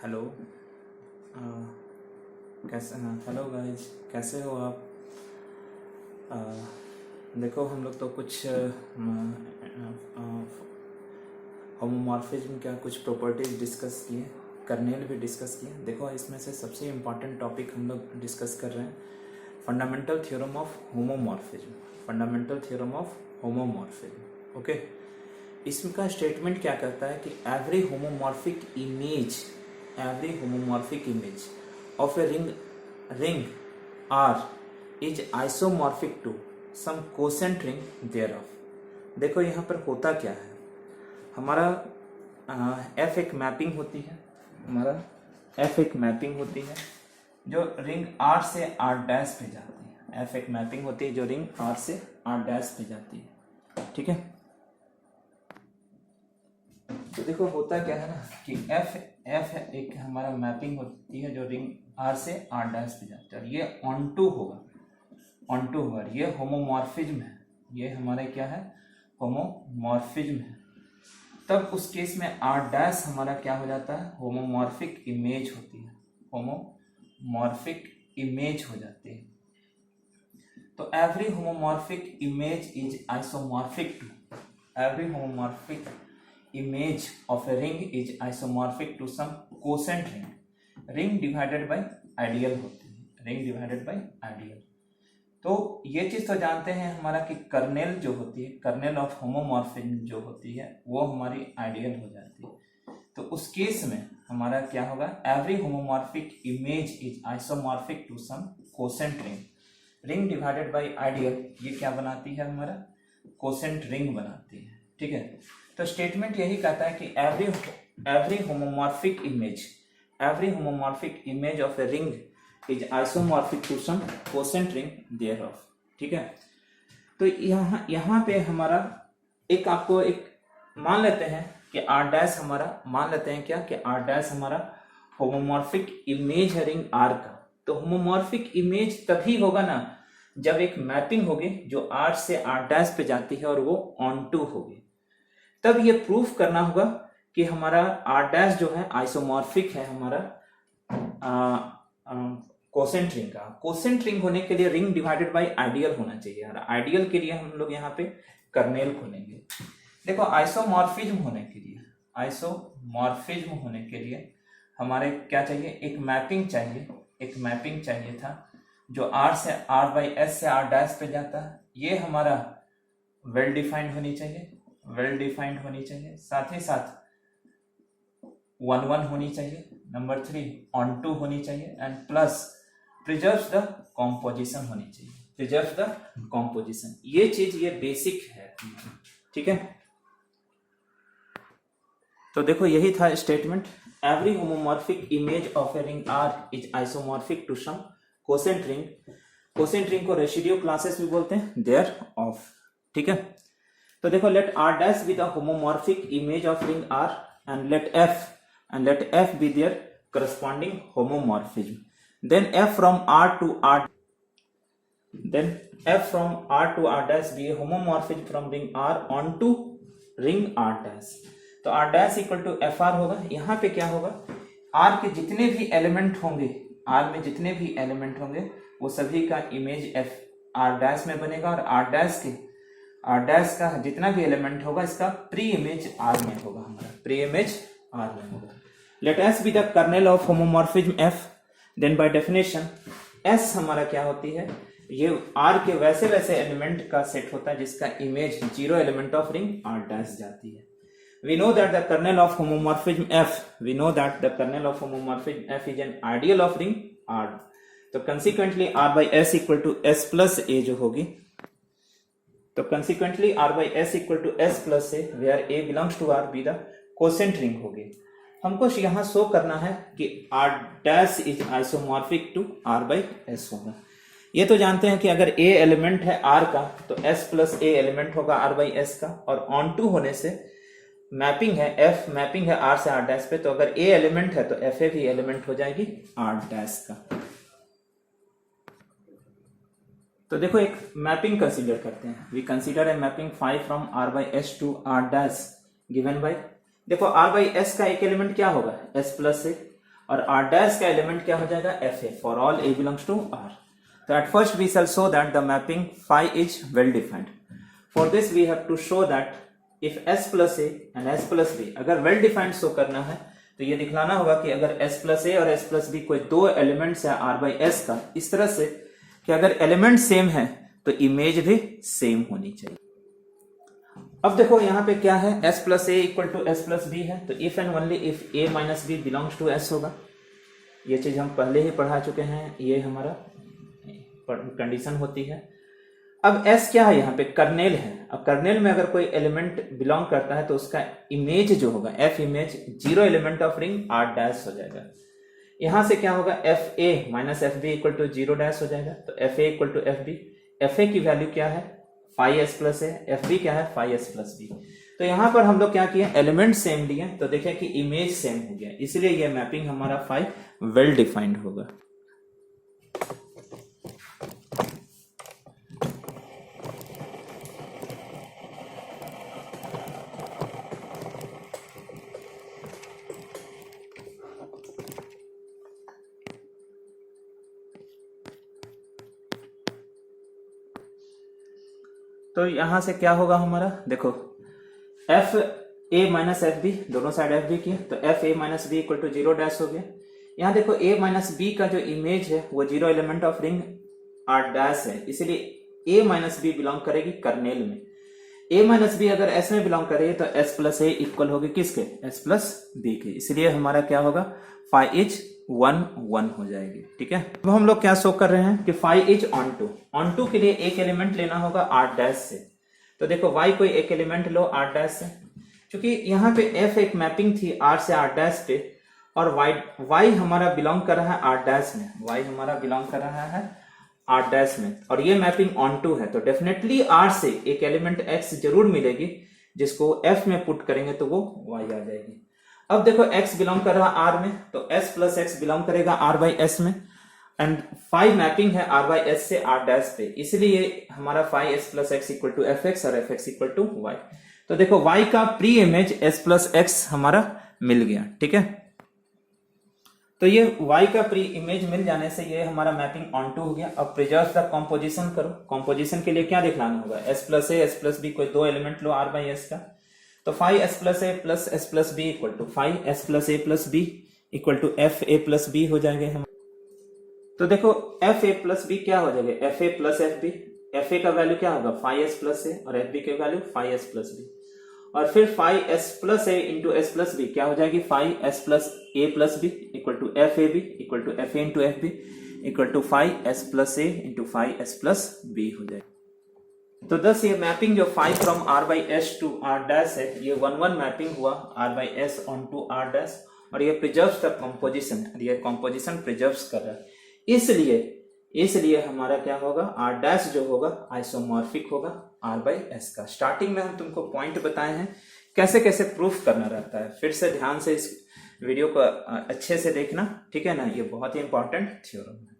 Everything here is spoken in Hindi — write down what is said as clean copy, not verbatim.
हेलो। अ, कैसे हेलो गाइज, कैसे हो आप? अ, देखो, हम लोग तो कुछ होमोमॉर्फिज्म क्या कुछ प्रॉपर्टीज डिस्कस किए, कर्नेल भी डिस्कस किए। देखो, इसमें से सबसे इम्पॉर्टेंट टॉपिक हम लोग डिस्कस कर रहे हैं fundamental theorem of homomorphism. Fundamental theorem of homomorphism, okay. इसका स्टेटमेंट क्या कहता है कि every homomorphic image of a ring R is isomorphic to some quotient ring thereof. देखो, यहाँ पर होता क्या है, हमारा एफ एक मैपिंग होती है, जो रिंग आर से आर डैश पे जाती है। एफ एक मैपिंग होती है जो रिंग आर से आर डैश पे जाती है, ठीक है। तो देखो, होता क्या है ना कि एफ एक हमारा मैपिंग होती है जो रिंग आर से आर डैश पे जाती है, और ये ऑन टू होगा। ये होमोमॉर्फिज्म है, ये हमारे क्या है, होमोमॉर्फिज्म है। तब उस केस में आर डैश हमारा क्या हो जाता है, होमोमॉर्फिक इमेज होती है, होमोमॉर्फिक इमेज हो जाती है। तो every homomorphic image is isomorphic to, every homomorphic image of a ring is isomorphic to some quotient ring divided by ideal होती है, ring divided by ideal। तो ये चीज तो जानते हैं हमारा कि कर्नेल जो होती है, कर्नेल ऑफ होमोमॉर्फिज्म जो होती है, वो हमारी आइडियल हो जाती है। तो उस केस में हमारा क्या होगा, every homomorphic image is isomorphic to some quotient ring divided by ideal. ये क्या बनाती है, हमारा कोसेंट रिंग बनाती है, ठीक है। तो स्टेटमेंट यही कहता है कि every homomorphic image of a ring is isomorphic to some quotient ring thereof, ठीक है। तो यहाँ पे हमारा आपको एक मान लेते हैं कि आर डैश हमारा होमोमॉर्फिक इमेज है रिंग आर का। तो होमोमॉर्फिक इमेज तभी होगा ना जब एक मैपिंग होगी जो आर से आर डैश पे जाती है और वो ऑन टू होगी। तब ये प्रूफ करना होगा कि हमारा आर डैश जो है आइसोमॉर्फिक है हमारा कोसेंट रिंग का। कोसेंट रिंग होने के लिए रिंग डिवाइडेड बाय आइडियल होना चाहिए, और आइडियल के लिए हम लोग यहाँ पे कर्नेल खोलेंगे। देखो, आइसोमॉर्फिज्म होने के लिए हमारे क्या चाहिए, एक मैपिंग चाहिए था जो आर से आर बाई एस से आर डैश पे जाता है। ये हमारा वेल डिफाइंड होनी चाहिए, साथ ही साथ 1 1 होनी चाहिए, नंबर 3 ऑन टू होनी चाहिए, and plus preserves the composition होनी चाहिए, ये चीज ये बेसिक है, ठीक है। तो देखो, यही था statement, every homomorphic image of a ring R is isomorphic to some quotient ring को रेसिड्यू क्लासेस भी बोलते हैं देयर ऑफ, ठीक है। तो देखो, let R dash be the homomorphic image of ring R and let f be their corresponding homomorphism. Then f from R to R dash be a homomorphism from ring R onto ring R dash. तो R dash equal to F R होगा। यहाँ पे क्या होगा, आर के जितने भी एलिमेंट होंगे, वो सभी का इमेज एफ आर डैश में बनेगा, और आर डैश का जितना भी एलिमेंट होगा इसका प्री इमेज आर में होगा, let S be the kernel of homomorphism f. Then by definition S हमारा क्या होती है, ये आर के वैसे एलिमेंट का सेट होता है जिसका image 0 element of ring R dash जाती है। We know that the kernel of homomorphism F is an ideal of ring R. तो consequently R by S equal to S plus A जो होगी, तो consequently R by S equal to S plus A where A belongs to R be the quotient ring होगी। हमको यहाँ शो करना है कि R dash is isomorphic to R by S होगा। ये तो जानते हैं कि अगर A एलिमेंट है R का तो S plus A एलिमेंट होगा R by S का, और ऑन टू होने से मैपिंग है आर से आर डैश पे, तो अगर ए एलिमेंट है तो एफ ए भी एलिमेंट हो जाएगी आर डैश का। तो देखो, एक मैपिंग कंसीडर करते हैं। We consider a mapping 5 from R by S to R dash given by, देखो आर बाई एस का एक एलिमेंट क्या होगा, एस प्लस ए, और आर डैश का एलिमेंट क्या हो जाएगा, f a, for all a belongs to r. तो at first we shall show that the mapping phi is well defined. For this we have to show that if s plus a and s plus b, अगर वेल डिफाइंड शो करना है तो ये दिखलाना होगा कि अगर एस प्लस ए और एस प्लस बी कोई दो एलिमेंट्स है आर बाई एस का, इस तरह से कि अगर एलिमेंट सेम है तो इमेज भी सेम होनी चाहिए. अब देखो यहाँ पे क्या है, s plus a equal to S plus b है, तो if and only if a minus b belongs to s होगा. ये चीज हम पहले ही पढ़ा चुके हैं, ये हमारा कंडीशन होती है. अब s क्या है, यहाँ पे कर्नेल है. अब कर्नेल में अगर कोई एलिमेंट बिलोंग करता है तो उसका इमेज जो होगा, f image zero element of ring r dash हो जाएगा. यहां से क्या होगा, f a minus f b equal to zero dash हो जाएगा. तो f a equal to f b, f a की वैल्यू क्या है, phi S plus a, f b क्या है, फाई एस प्लस बी. तो यहां पर हम लोग क्या किए, एलिमेंट सेम लिए तो देखें कि इमेज सेम हो गया, इसलिए यह मैपिंग हमारा फाई वेल डिफाइंड होगा. तो यहां से क्या होगा हमारा, देखो f a minus f b, दोनों साइड एफ बी की, तो f a minus b equal to zero dash हो गया. यहाँ देखो ए माइनस बी का जो इमेज है वो zero element of ring R dash है, इसलिए ए माइनस बी बिलोंग करेगी कर्नेल में. ए माइनस बी अगर एस में बिलोंग करेगी तो एस प्लस ए इक्वल होगी किसके, एस प्लस बी के, इसलिए हमारा क्या होगा, फाई इज 1 1 हो जाएगी. ठीक है, अब हम लोग क्या शो कर रहे हैं कि फाई इज ऑन टू के लिए एक एलिमेंट लेना होगा आर डैश से. तो देखो y कोई एक एलिमेंट लो आर डैश से, क्योंकि यहाँ पे f एक मैपिंग थी r से r डैश पे, और y हमारा बिलोंग कर रहा है r डैश में, y हमारा बिलोंग कर रहा है r डैश में, और ये मैपिंग ऑन टू है. तो डेफिनेटली r से एक एलिमेंट x जरूर मिलेगी, जिसको f में पुट करेंगे तो वो y आ जाएगी. अब देखो x बिलोंग कर रहा r में, तो s प्लस x बिलोंग करेगा r बाई s में, एंड फाई मैपिंग है r बाई s से r डैश पे, इसलिए हमारा phi s plus x equal to f x और f x equal to y. तो देखो y का pre image s plus x हमारा मिल गया. ठीक है, तो ये y का प्री इमेज मिल जाने से ये हमारा मैपिंग ऑन टू हो गया. अब प्रिजर्व द कॉम्पोजिशन करो. कॉम्पोजिशन के लिए क्या दिखलाना होगा, s plus a S plus b, कोई दो एलिमेंट लो r बाई s का, तो phi S plus a plus S plus b equal to phi S plus a plus b equal to f a plus b हो जाएंगे हम. तो देखो एफ ए प्लस बी क्या हो जाएगा, f a plus f b. F a का वैल्यू क्या होगा, फाई एस प्लस ए, और एफ बी के value phi S plus b, और फिर phi S plus a into S plus b क्या हो जाएगी, phi S plus a plus b equal to f a b equal to f a into f b equal to phi S plus a into phi S plus b हो जाएगी. तो थस ये मैपिंग जो phi from R by S to R dash है, ये 1 1 मैपिंग हुआ R by S onto R dash, और ये प्रिजर्व्स द कंपोजिशन, ये कंपोजिशन प्रिजर्व्स कर रहा है. इसलिए हमारा क्या होगा, आर डैश जो होगा आइसोमॉर्फिक होगा आर बाई एस का. स्टार्टिंग में हम तुमको पॉइंट बताए हैं कैसे कैसे प्रूफ करना रहता है, फिर से ध्यान से इस वीडियो को अच्छे से देखना. ठीक है ना, ये बहुत ही इंपॉर्टेंट थ्योरम है.